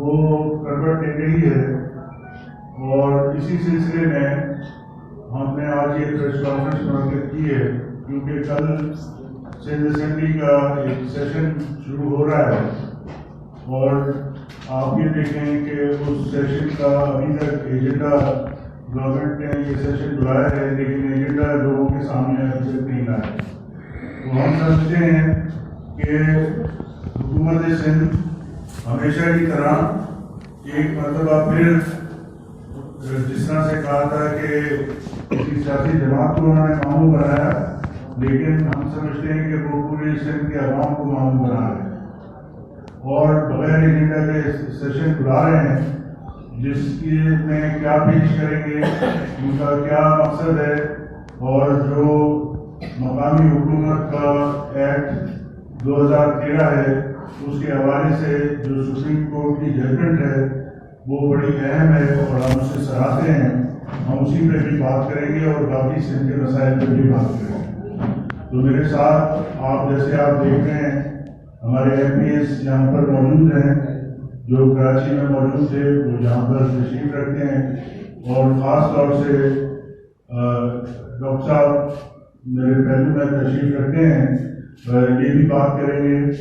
وہ کروٹ لے گئی ہے، اور اسی سلسلے میں ہم نے آج یہ پریس کانفرنس منعقد کی ہے، کیونکہ کل سندھ اسمبلی کا ایک سیشن شروع ہو رہا ہے، اور آپ یہ دیکھیں کہ اس سیشن کا ابھی تک ایجنڈا گورنمنٹ نے یہ سیشن بلایا ہے، لیکن ایجنڈا لوگوں کے سامنے ابھی تک نہیں لایا۔ تو ہم سمجھتے ہیں کہ حکومت سندھ ہمیشہ کی طرح ایک مرتبہ پھر جس طرح سے کہا تھا کہ کسی سیاسی جماعت کو انہوں نے معمول بنایا، لیکن ہم سمجھتے ہیں کہ وہ پورے سندھ کے عوام کو معمول بنا رہے ہیں، اور بغیر ایجنڈا کے سیشن بلا رہے ہیں، جس کی میں کیا پیش کریں گے، ان کا کیا مقصد ہے، اور جو مقامی حکومت کا ایکٹ 2013 ہے اس کے حوالے سے جو سپریم کورٹ کی ججمنٹ ہے وہ بڑی اہم ہے، اور ہم اسے سراہتے ہیں۔ ہم اسی پہ بھی بات کریں گے اور باقی سندھ کے مسائل پہ بھی بات کریں گے۔ تو میرے ساتھ آپ جیسے آپ دیکھ رہے ہیں ہمارے ایم پی ایس یہاں پر موجود ہیں، جو کراچی میں موجود تھے وہ یہاں پر تشریف رکھتے ہیں، اور خاص طور سے ڈاکٹر صاحب میرے پہلو میں تشریف رکھتے ہیں، یہ بھی بات کریں گے۔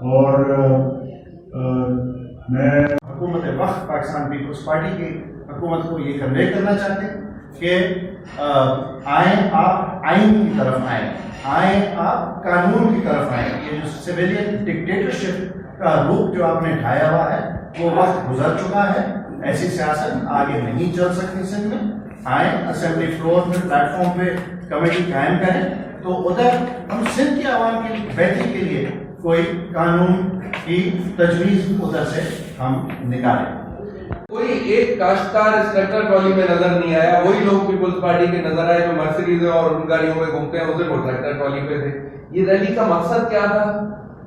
اور میں حکومت وقت پاکستان پیپلز پارٹی کی حکومت کو یہ کنوے کرنا چاہتے ہیں کہ آئیں آپ آئین کی طرف آئیں آپ قانون کی طرف آئیں۔ یہ جو سویلین ڈکٹیٹرشپ کا روپ جو آپ نے ڈھایا ہوا ہے وہ وقت گزر چکا ہے، ایسی سیاست آگے نہیں چل سکتی سندھ میں۔ آئیں اسمبلی فلور پہ پلیٹ فارم پہ کمیٹی قائم کریں، تو ادھر ہم سندھ کے عوام کی بہتری کے لیے کوئی قانون کی تجویز ادھر سے ہم نکالیں۔ کوئی ایک کاشتکار اس ٹریکٹر ٹرالی میں نظر نہیں آیا، وہی لوگ پیپلز پارٹی کے نظر آئے جو مرسیڈیز اور ان گاڑیوں میں گھومتے ہیں، اس دن وہ ٹریکٹر ٹرالی پہ تھے۔ یہ ریلی کا مقصد کیا تھا؟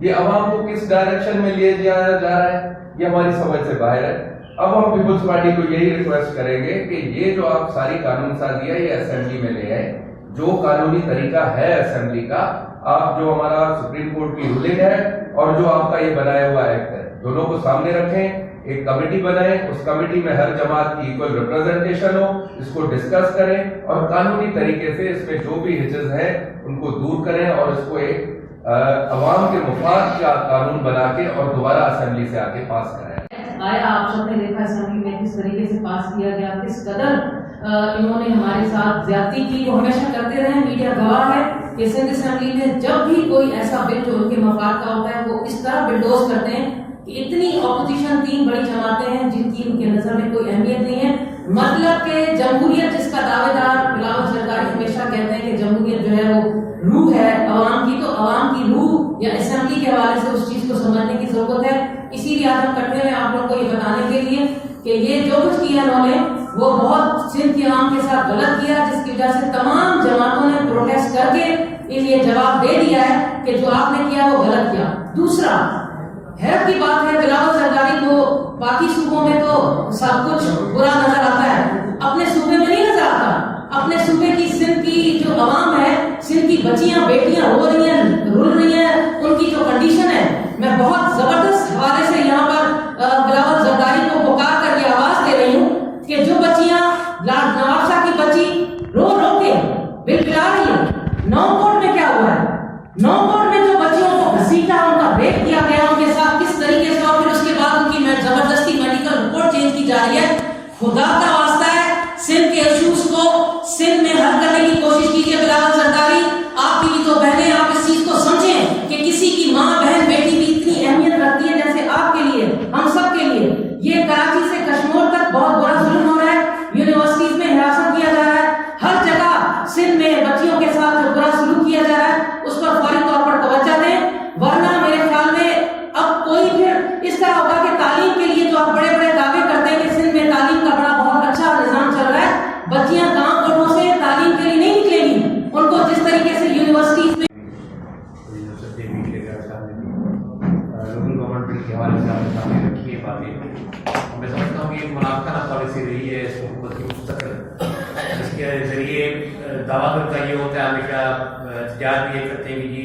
یہ عوام کو کس ڈائریکشن میں لے جا رہا ہے، یہ ہماری سمجھ سے باہر ہے۔ اب ہم پیپلز پارٹی کو یہی ریکویسٹ کریں گے کہ یہ جو آپ ساری قانون سازی ہے یہ اسمبلی میں لے آئیں، جو قانونی طریقہ ہے اسمبلی کا، آپ جو ہمارا سپریم کورٹ کی رولنگ ہے اور جو آپ کا یہ بنایا ہوا ایکٹ ہے، دونوں کو سامنے رکھیں، ایک کمیٹی بنائیں، اس کمیٹی میں ہر جماعت کی ایکول ریپرزنٹیشن ہو، اس کو ڈسکس کریں اور قانونی طریقے سے اس میں جو بھی ہچز ہیں ان کو دور کریں، اور اس کو ایک عوام کے مفاد کا قانون بنا کے اور دوبارہ اسمبلی سے آ کے پاس کریں۔ آیا آپ سب نے دیکھا اسمبلی میں کس طریقے سے پاس کیا گیا، کس قدر انہوں نے ہمارے ساتھ زیادتی کی، وہ ہمیشہ کرتے رہے، میڈیا گواہ ہے کہ سندھ اسمبلی میں جب بھی کوئی ایسا بل جو ان کے مفاد کا ہوتا ہے وہ اس طرح بلڈوز کرتے ہیں کہ اتنی اپوزیشن، تین بڑی جماعتیں ہیں جن کی ان کے نظر میں کوئی اہمیت نہیں ہے۔ مطلب کہ جمہوریت جس کا دعوے دار بلاول زرداری ہمیشہ کہتے ہیں کہ جمہوریت جو ہے وہ روح ہے عوام کی، تو عوام کی روح یا اسمبلی کے حوالے سے اس چیز کو سمجھنے کی ضرورت ہے۔ اسی لیے آج ہم کٹھے ہوئے آپ لوگوں کو یہ بتانے کے لیے کہ یہ جو کچھ کیا انہوں نے وہ بہت سندھ کے عوام کے ساتھ غلط کیا، جس کی وجہ سے تمام جماعتوں نے پروٹیسٹ کر کے ان یہ جواب دے دیا ہے کہ جو آپ نے کیا وہ غلط کیا۔ دوسرا حیرت کی بات ہے، بلاول زرداری کو باقی صوبوں میں تو سب کچھ برا نظر آتا ہے، اپنے صوبے میں نہیں نظر آتا۔ اپنے صوبے کی سندھ کی جو عوام ہے، سندھ کی بچیاں بیٹیاں رو رہی ہیں، رل رہی ہیں، ان کی جو کنڈیشن ہے، میں بہت زبردست حوالے سے یہاں پر بلاول زرداری کو پکار کر یہ آواز دے رہی ہوں کہ جو بچیاں نواب شاہ کی بچی رو رو کے بل پلا رہی ہے، نو کوٹ میں کیا ہوا ہے، نو کوٹ میں جو بچیوں کو گھسیٹا، ان کا ریپ کیا گیا، ان کے ساتھ کس طریقے سے، اور پھر اس کے بعد ان کی زبردستی میڈیکل رپورٹ چینج کی جا رہی ہے۔ خدا کا واسطہ ہے، سندھ کے ایشوز کو سندھ میں حل کرنے کی کوشش کیجیے بلاول زرداری۔ آپ کی بھی تو بہنیں، آپ اس چیز کو سمجھیں کہ کسی کی ماں بہن بیٹی بھی اتنی اہمیت رکھتی ہے جیسے آپ کے لیے، ہم سب کے لیے۔ یہ کراچی سے کشمیر تک بہت بڑا ظلم ہو رہا ہے، یونیورسٹیز میں ہراساں کیا جا رہا ہے، ہر جگہ سندھ میں بچیوں کے ساتھ جو برا سلوک کیا جا رہا ہے اس پر فوری طور پر توجہ دیں، ورنہ میرے خیال میں اب کوئی پھر اس طرح ہوگا کہ تعلیم کے لیے جو آپ بڑے بڑے دعوے کرتے ہیں کہ سندھ میں تعلیم کا بڑا بہت اچھا نظام چل رہا ہے، بچیاں گاؤں گھروں سے تعلیم کے لیے نہیں نکلیں گی، ان کو جس طریقے سے یونیورسٹیز میں لوکل گورنمنٹ کے حوالے سے آپ نے سامنے رکھی ہے باتیں، میں سمجھتا ہوں کہ ایک منافقانہ پالیسی رہی ہے اس حکومت کی مستقل، جس کے ذریعے دعویٰ کا یہ ہوتا ہے ہمیشہ احتجاج بھی یہ کرتے ہیں کہ جی